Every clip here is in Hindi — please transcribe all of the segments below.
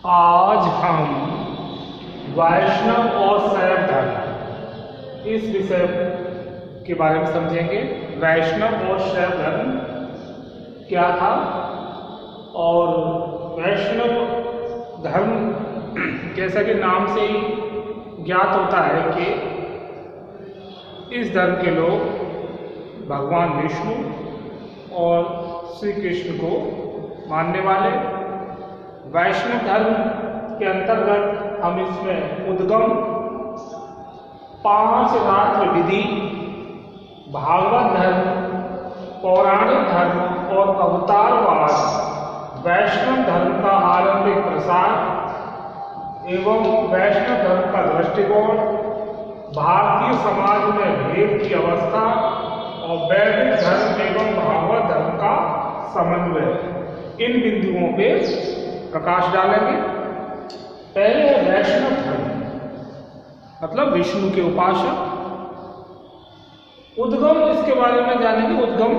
आज हम वैष्णव और शैव धर्म इस विषय के बारे में समझेंगे। वैष्णव और शैव धर्म क्या था और वैष्णव धर्म जैसा कि नाम से ही ज्ञात होता है कि इस धर्म के लोग भगवान विष्णु और श्री कृष्ण को मानने वाले। वैष्णव धर्म के अंतर्गत हम इसमें उद्गम, 5 रात्र विधि, भागवत धर्म, पौराणिक धर्म और अवतारवाद, वैष्णव धर्म का आरंभिक प्रसार एवं वैष्णव धर्म का दृष्टिकोण, भारतीय समाज में भेद की अवस्था और वैदिक धर्म एवं भागवत धर्म का समन्वय, इन बिंदुओं पे प्रकाश डालेंगे। पहले है वैष्णव धर्म, मतलब विष्णु के उपासक। उद्गम, इसके बारे में जानेंगे। उद्गम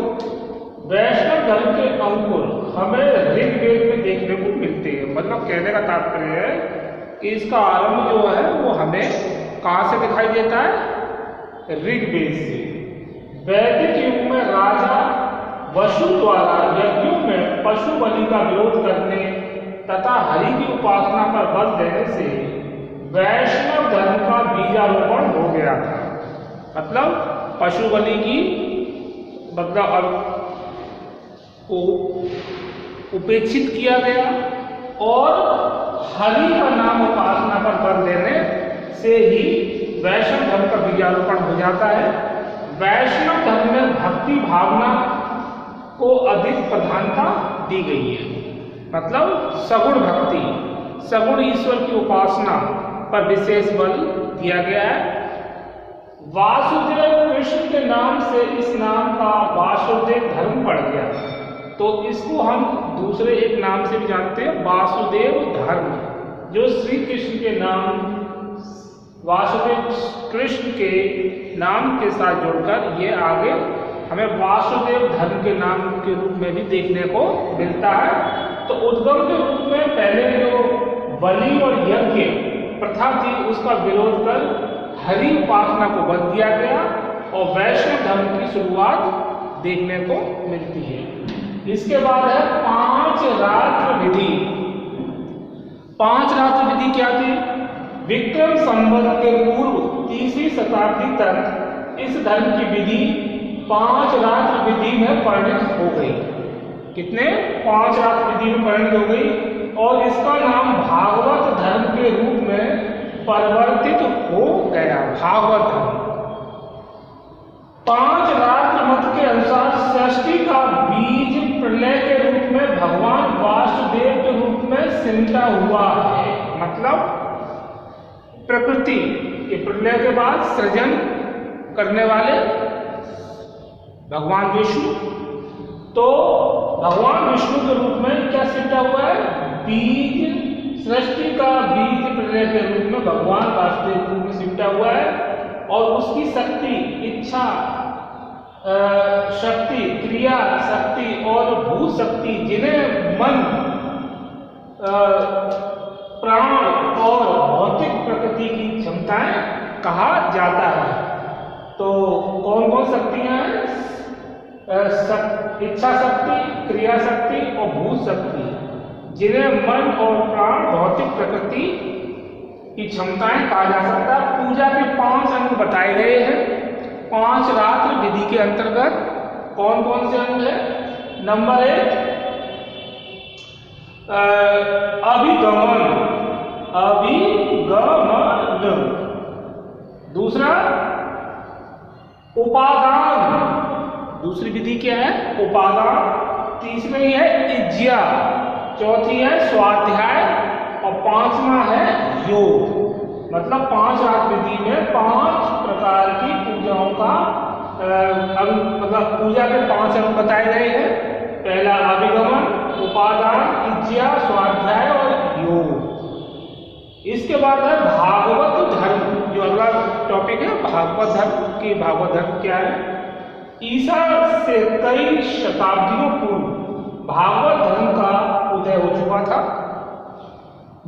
वैष्णव धर्म के अंकुर हमें ऋग्वेद में देखने को मिलते हैं। मतलब कहने का तात्पर्य है कि इसका आरंभ जो है वो हमें कहाँ से दिखाई देता है? ऋग्वेद से। वैदिक युग में राजा वसु द्वारा यज्ञों में पशु बलि का विरोध करने तथा हरि की उपासना पर बल देने से वैष्णव धर्म का बीजारोपण हो गया था। मतलब पशु बलि की को उपेक्षित किया गया और हरि का नाम उपासना पर बल देने से ही वैष्णव धर्म का बीजारोपण हो जाता है। वैष्णव धर्म में भक्ति भावना को अधिक प्रधानता दी गई है। मतलब सगुण भक्ति, सगुण ईश्वर की उपासना पर विशेष बल दिया गया है। वासुदेव कृष्ण के नाम से इस नाम का वासुदेव धर्म पड़ गया, तो इसको हम दूसरे एक नाम से भी जानते हैं, वासुदेव धर्म, जो श्री कृष्ण के नाम वासुदेव कृष्ण के नाम के साथ जुड़कर ये आगे हमें वासुदेव धर्म के नाम के रूप में भी देखने को मिलता है। तो उद्गम के रूप में पहले जो बलि और यज्ञ प्रथा थी उसका विरोध कर हरि उपासना को बंद दिया गया और वैष्णव धर्म की शुरुआत देखने को मिलती है। इसके बाद है 5 रात्र विधि। 5 रात्र विधि क्या थी? विक्रम संवत के पूर्व 30वीं शताब्दी तक इस धर्म की विधि 5 रात्र विधि में परिणत हो गई। कितने? 5 रात्र विधि में परिणत हो गई और इसका नाम भागवत धर्म के रूप में परिवर्तित हो गया। भागवत धर्म 5 रात्र मत के अनुसार सृष्टि का बीज प्रलय के रूप में भगवान वासुदेव के रूप में सिमटा हुआ है। मतलब प्रकृति के प्रलय के बाद सृजन करने वाले भगवान विष्णु, तो भगवान विष्णु के रूप में क्या सिमटा हुआ है? बीज, सृष्टि का बीज प्रलय के रूप में भगवान वासुदेव के रूप में सिमटा हुआ है और उसकी शक्ति, इच्छा शक्ति, क्रिया शक्ति और भू शक्ति, जिन्हें मन, प्राण और भौतिक प्रकृति की क्षमताएं कहा जाता है। तो कौन कौन शक्तियां हैं? इच्छा शक्ति, क्रिया शक्ति और भू शक्ति, जिन्हें मन और प्राण भौतिक प्रकृति की क्षमताएं कहा जा सकता है। पूजा के 5 अंग बताए गए हैं 5 रात्र विधि के अंतर्गत। कौन कौन से अंग है? नंबर 1 अभिगमन, दूसरा उपादान, दूसरी विधि क्या है? उपादान। तीसरी है इज्या, चौथी है स्वाध्याय और 5वां है योग। मतलब 5 रात्र विधि में 5 प्रकार की पूजाओं का मतलब पूजा के 5 अंग बताए गए हैं। पहला अभिगमन, उपादान, इज्या, स्वाध्याय और योग। इसके बाद है भागवत धर्म, जो अगला टॉपिक है भागवत धर्म की। भागवत धर्म क्या है? ईसा से कई शताब्दियों पूर्व भागवत धर्म का उदय हो चुका था।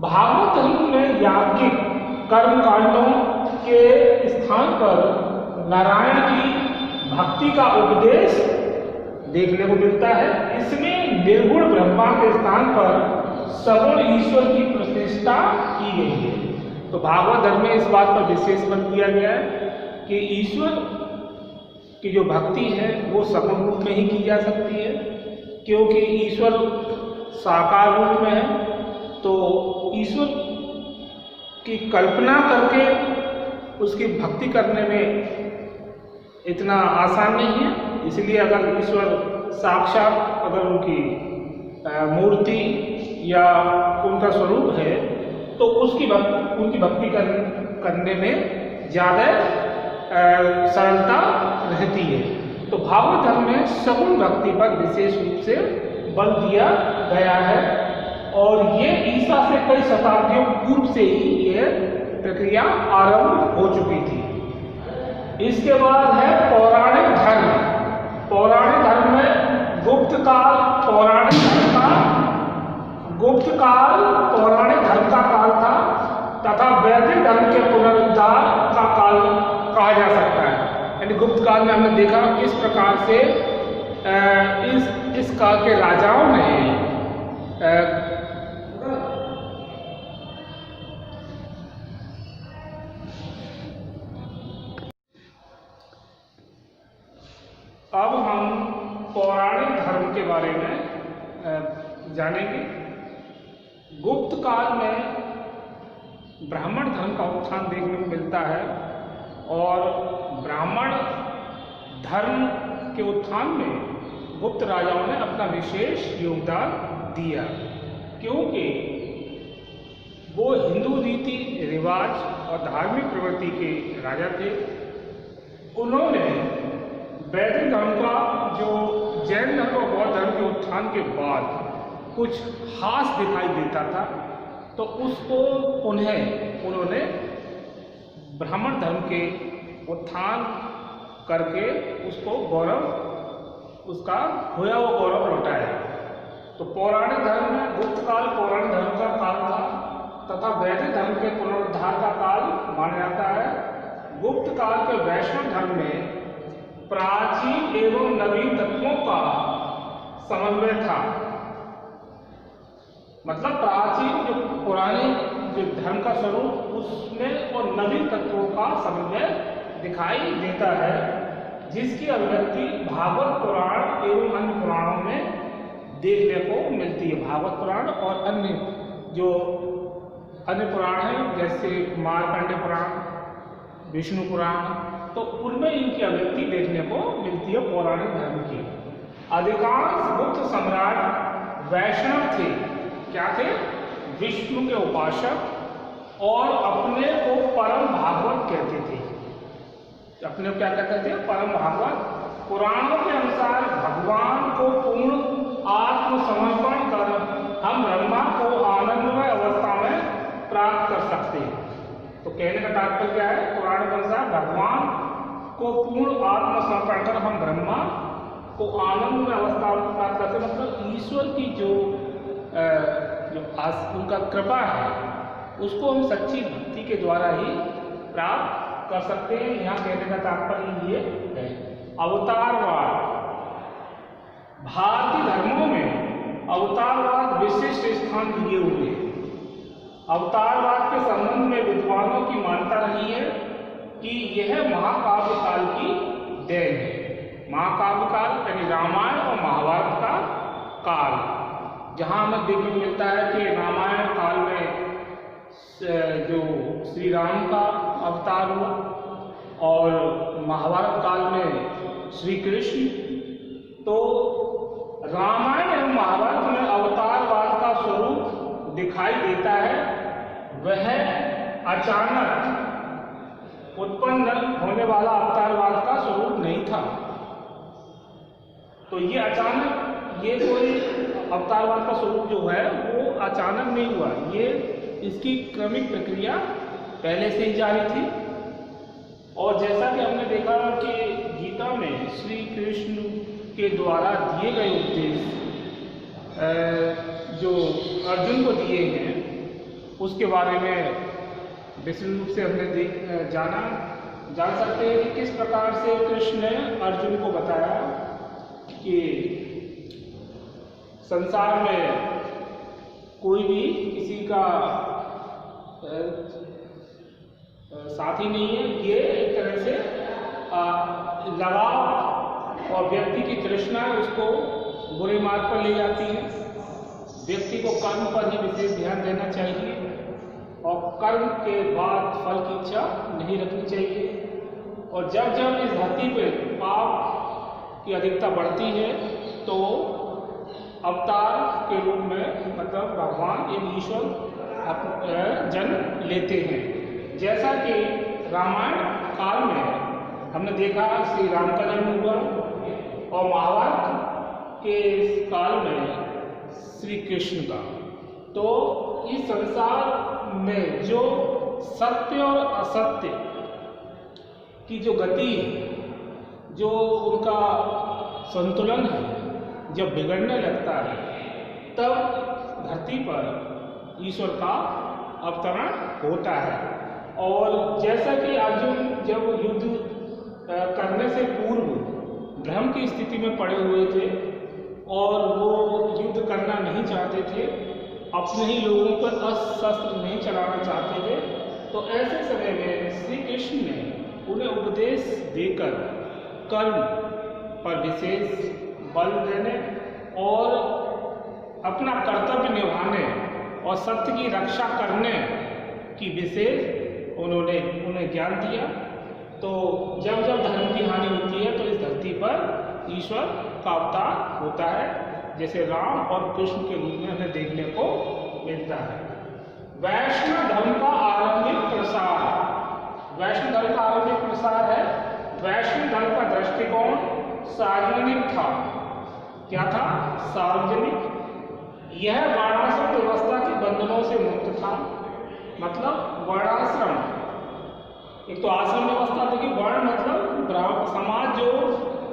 भागवत धर्म में याज्ञिक कर्मकांडों के स्थान पर नारायण की भक्ति का उपदेश देखने को मिलता है। इसमें निर्गुण ब्रह्मा के स्थान पर सगुण ईश्वर की प्रतिष्ठा की गई है। तो भागवत धर्म में इस बात पर विशेष बल दिया गया है कि ईश्वर की जो भक्ति है वो सगुण रूप में ही की जा सकती है, क्योंकि ईश्वर साकार रूप में है। तो ईश्वर की कल्पना करके उसकी भक्ति करने में इतना आसान नहीं है। इसलिए अगर ईश्वर साक्षात अगर उनकी मूर्ति या उनका स्वरूप है तो उनकी भक्ति करने में ज़्यादा सरलता रहती है। तो भागवत धर्म में सगुण भक्ति पर विशेष रूप से बल दिया गया है और ये ईसा से कई शताब्दियों पूर्व से ही ये प्रक्रिया आरंभ हो चुकी थी। इसके बाद है पौराणिक धर्म। पौराणिक धर्म में गुप्त काल पौराणिक धर्म का काल था तथा वैदिक धर्म के पुनरुद्धार का काल कहा जा सकता है। यानी गुप्त काल में हमने देखा किस प्रकार से इस काल के राजाओं ने अब हम पौराणिक धर्म के बारे में जानेंगे। गुप्त काल में ब्राह्मण धर्म का उत्थान देखने को मिलता है और ब्राह्मण धर्म के उत्थान में गुप्त राजाओं ने अपना विशेष योगदान दिया, क्योंकि वो हिंदू रीति रिवाज और धार्मिक प्रवृत्ति के राजा थे। उन्होंने वैदिक धर्म का जो जैन धर्म और बौद्ध धर्म के उत्थान के बाद कुछ हास दिखाई देता था, तो उसको उन्होंने ब्राह्मण धर्म के उत्थान करके उसको उसका खोया हुआ गौरव लौटाया। तो पौराणिक धर्म में गुप्त काल पौराणिक धर्म का काल था तथा वैदिक धर्म के पुनरुद्धार का काल माना जाता है। गुप्त काल के वैष्णव धर्म में प्राचीन एवं नवीन तत्वों का समन्वय था। मतलब प्राचीन जो पुराने जो धर्म का स्वरूप उसमें और नवीन तत्वों का समन्वय दिखाई देता है, जिसकी अभिव्यक्ति भागवत पुराण एवं अन्य पुराणों में देखने को मिलती है। भागवत पुराण और अन्य पुराण हैं जैसे मार्कंडेय पुराण, विष्णु पुराण, तो उनमें इनकी अभिव्यक्ति देखने को मिलती है पौराणिक धर्म की। अधिकांश गुप्त सम्राट वैष्णव थे। क्या थे? विष्णु के उपासक और अपने को परम भागवत कहते थे। अपने को क्या कहते थे? परम भागवत। पुराणों के अनुसार भगवान को पूर्ण आत्मसमर्पण कर हम ब्रह्मा को आनंदमय अवस्था में प्राप्त कर सकते हैं। तो कहने का तात्पर्य क्या है? पुराण के अनुसार भगवान को पूर्ण आत्मसमर्पण कर हम ब्रह्मा को आनंदमय अवस्था में प्राप्त करते हैं। मतलब ईश्वर की जो उनका कृपा है उसको हम सच्ची भक्ति के द्वारा ही प्राप्त कर सकते हैं। यहाँ कहने का तात्पर्य ये है। अवतारवाद। भारतीय धर्मों में अवतारवाद विशिष्ट स्थान लिए हुए हैं। अवतारवाद के संबंध में विद्वानों की मान्यता रही है कि यह महाकाव्य काल की देन है। महाकाव्य काल यानी रामायण और महाभारत का काल, जहाँ हमें देखने को मिलता है कि रामायण काल में जो श्री राम का अवतार हुआ और महाभारत काल में श्री कृष्ण। तो रामायण एवं महाभारत में अवतारवाद का स्वरूप दिखाई देता है। वह अचानक उत्पन्न होने वाला अवतारवाद का स्वरूप नहीं था। तो ये अचानक ये कोई अवतारवाद का स्वरूप जो है वो अचानक नहीं हुआ। ये इसकी क्रमिक प्रक्रिया पहले से ही जारी थी। और जैसा कि हमने देखा कि गीता में श्री कृष्ण के द्वारा दिए गए उपदेश जो अर्जुन को दिए हैं उसके बारे में विस्तृत रूप से हमने जान सकते हैं कि किस प्रकार से कृष्ण ने अर्जुन को बताया कि संसार में कोई भी किसी का साथी नहीं है। ये एक तरह से लगाव और व्यक्ति की तृष्णा उसको बुरे मार्ग पर ले जाती है। व्यक्ति को कर्म पर ही विशेष ध्यान देना चाहिए और कर्म के बाद फल की इच्छा नहीं रखनी चाहिए। और जब जब इस धरती पर पाप की अधिकता बढ़ती है तो अवतार के रूप में मतलब भगवान एक ईश्वर जन्म लेते हैं। जैसा कि रामायण काल में हमने देखा श्री राम का जन्म हुआ और महाभारत के काल में श्री कृष्ण का। तो इस संसार में जो सत्य और असत्य की जो गति है, जो उनका संतुलन है, जब बिगड़ने लगता है तब धरती पर ईश्वर का अवतरण होता है। और जैसा कि अर्जुन जब युद्ध करने से पूर्व भ्रम की स्थिति में पड़े हुए थे और वो युद्ध करना नहीं चाहते थे, अपने ही लोगों पर अस्त्र नहीं चलाना चाहते थे, तो ऐसे समय में श्री कृष्ण ने उन्हें उपदेश देकर कर्म पर विशेष बल देने और अपना कर्तव्य निभाने और सत्य की रक्षा करने की विशेष उन्हें ज्ञान दिया। तो जब जब धर्म की हानि होती है तो इस धरती पर ईश्वर का अवतार होता है, जैसे राम और कृष्ण के रूप में हमें देखने को मिलता है। वैष्णव धर्म का आरंभिक प्रसार, वैष्णव धर्म का आरंभिक प्रसार है। वैष्णव धर्म का दृष्टिकोण सार्वजनिक था। क्या था? सार्वजनिक। यह वर्णाश्रम व्यवस्था के बंधनों से मुक्त था। मतलब वर्णाश्रम, एक तो आश्रम व्यवस्था थी कि वर्ण मतलब समाज जो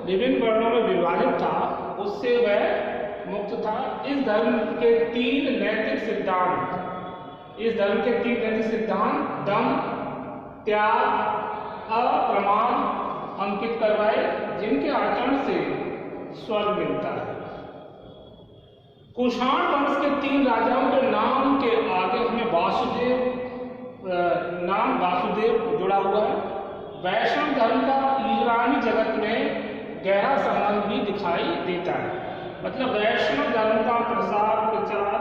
विभिन्न वर्णों में विभाजित था उससे वह मुक्त था। इस धर्म के तीन नैतिक सिद्धांत दम, त्याग, अप्रमाण अंकित करवाए, जिनके आचरण से स्वर्ग मिलता है। कुषाण वंश के 3 राजाओं के नाम के आगे हमें वासुदेव जुड़ा हुआ है। वैष्णव धर्म का ईरानी जगत में गहरा संबंध भी दिखाई देता है। मतलब वैष्णव धर्म का प्रचार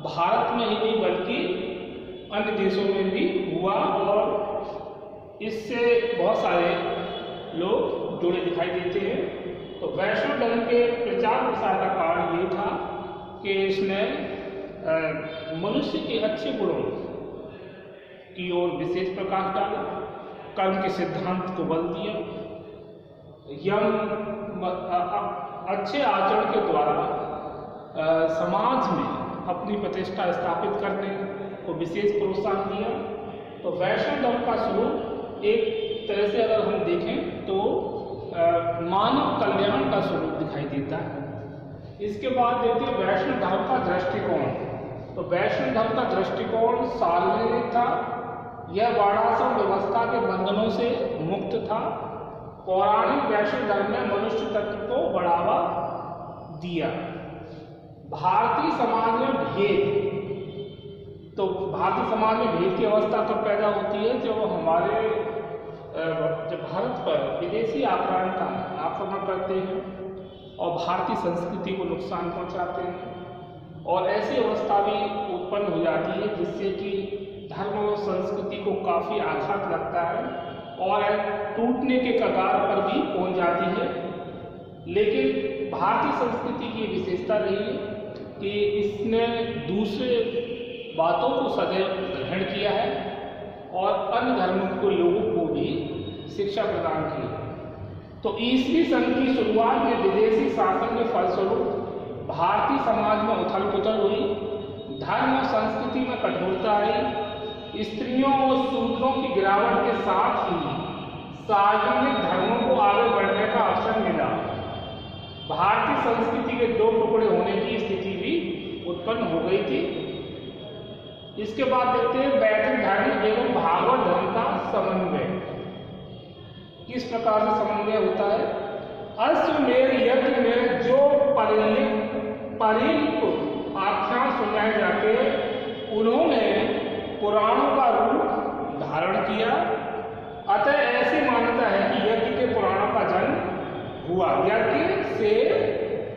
भारत में ही नहीं बल्कि अन्य देशों में भी हुआ और इससे बहुत सारे लोग जुड़े दिखाई देते हैं। तो वैष्णव धर्म के प्रचार प्रसार का कारण ये था कि इसने मनुष्य के अच्छे गुणों की ओर विशेष प्रकाश डाला, कर्म के सिद्धांत को बल दिया, अच्छे आचरण के द्वारा समाज में अपनी प्रतिष्ठा स्थापित करने को विशेष प्रोत्साहन दिया। तो वैष्णव धर्म का स्वरूप एक तरह से अगर हम देखें तो मानव कल्याण का स्वरूप दिखाई देता है। इसके बाद देखते हैं वैष्णव धर्म का दृष्टिकोण। तो वैष्णव धर्म का दृष्टिकोण सार्वजनिक था। यह वर्णाश्रम व्यवस्था के बंधनों से मुक्त था। पौराणिक वैष्णव धर्म ने मनुष्य तत्व को बढ़ावा दिया। भारतीय समाज में भेद, तो भारतीय समाज में भेद की अवस्था तो पैदा होती है जब भारत पर विदेशी आक्रमण करते हैं और भारतीय संस्कृति को नुकसान पहुंचाते हैं, और ऐसी अवस्था भी उत्पन्न हो जाती है जिससे कि धर्म और संस्कृति को काफ़ी आघात लगता है और टूटने के कगार पर भी पहुंच जाती है। लेकिन भारतीय संस्कृति की विशेषता रही है कि इसने दूसरे बातों को सदैव ग्रहण किया है और अन्य धर्मों के लोगों को भी शिक्षा प्रदान की। तो ईसवी सन की शुरुआत में विदेशी शासन के फलस्वरूप भारतीय समाज में उथल पुथल हुई, धर्म और संस्कृति में कठोरता आई, स्त्रियों और शूद्रों की गिरावट के साथ ही सार्वजनिक धर्मों को आगे बढ़ने का अवसर मिला। भारतीय संस्कृति के 2 टुकड़े होने की स्थिति भी उत्पन्न हो गई थी। इसके बाद देखते हैं वैदिक धर्म एवं भागवत धर्म का समन्वय। किस प्रकार से समन्वय होता है? अश्वमेध यज्ञ में जो परिलिप्त आख्यान सुनाए जाते उन्होंने पुराणों का रूप धारण किया। अतः ऐसी मान्यता है कि यज्ञ के पुराणों का जन्म हुआ। यज्ञ से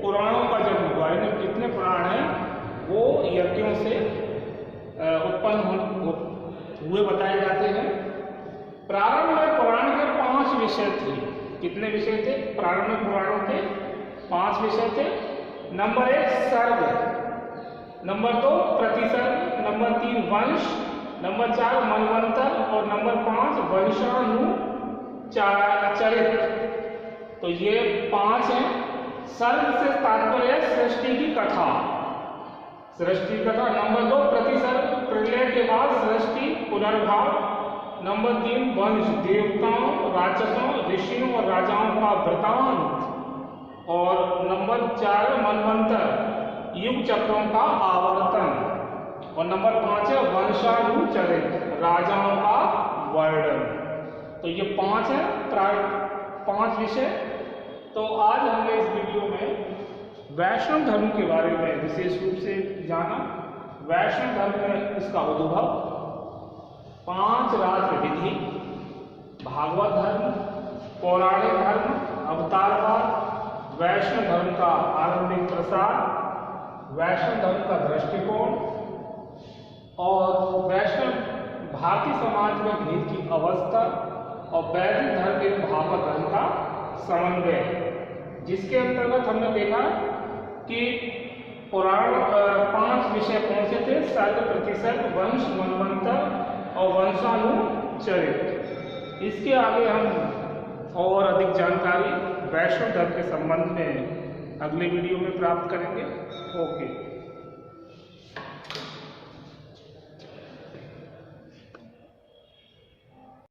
पुराणों का जन्म हुआ। इनमें कितने पुराण हैं वो यज्ञों से उत्पन्न हुए बताए जाते हैं। प्रारंभ में पुराण के 5 विषय थे। कितने विषय थे? प्रारंभ में पुराणों के 5 विषय थे। नंबर 1 सर्ग, नंबर 2 प्रतिसर्ग, नंबर 3 वंश, नंबर 4 मनवंतर और नंबर 5 वंशानुचरित। तो ये 5 हैं। सर्ग से तात्पर्य सृष्टि की कथा, सृष्टि कथा। नंबर 2 प्रतिसर्ग, प्रलय के बाद सृष्टि पुनर्भाव। नंबर 3 वंश, देवताओं, राक्षसों, ऋषियों और राजाओं का वृतांत। और नंबर 4 मनवंतर, युग चक्रों का आवर्तन। और नंबर 5 है वंशानुचरित, राजाओं का वर्णन। तो ये 5 है, 5 विषय। तो आज हमने इस वीडियो में वैष्णव धर्म के बारे में विशेष रूप से जाना। वैष्णव धर्म में इसका उद्भव, 5 रात्र विधि, भागवत धर्म, पौराणिक धर्म, अवतारवाद, वैष्णव धर्म का आरंभिक प्रसार, वैष्णव धर्म का दृष्टिकोण और वैष्णव भारतीय समाज में भेद की अवस्था और वैदिक धर्म एवं भागवत धर्म का समन्वय, जिसके अंतर्गत हमने देखा कि पुराण 5 विषय कौन से थे? सर्ग, प्रतिसर्ग, वंश, मनवंतर और वंशानुचरित। इसके आगे हम और अधिक जानकारी वैष्णव धर्म के संबंध में अगले वीडियो में प्राप्त करेंगे। ओके।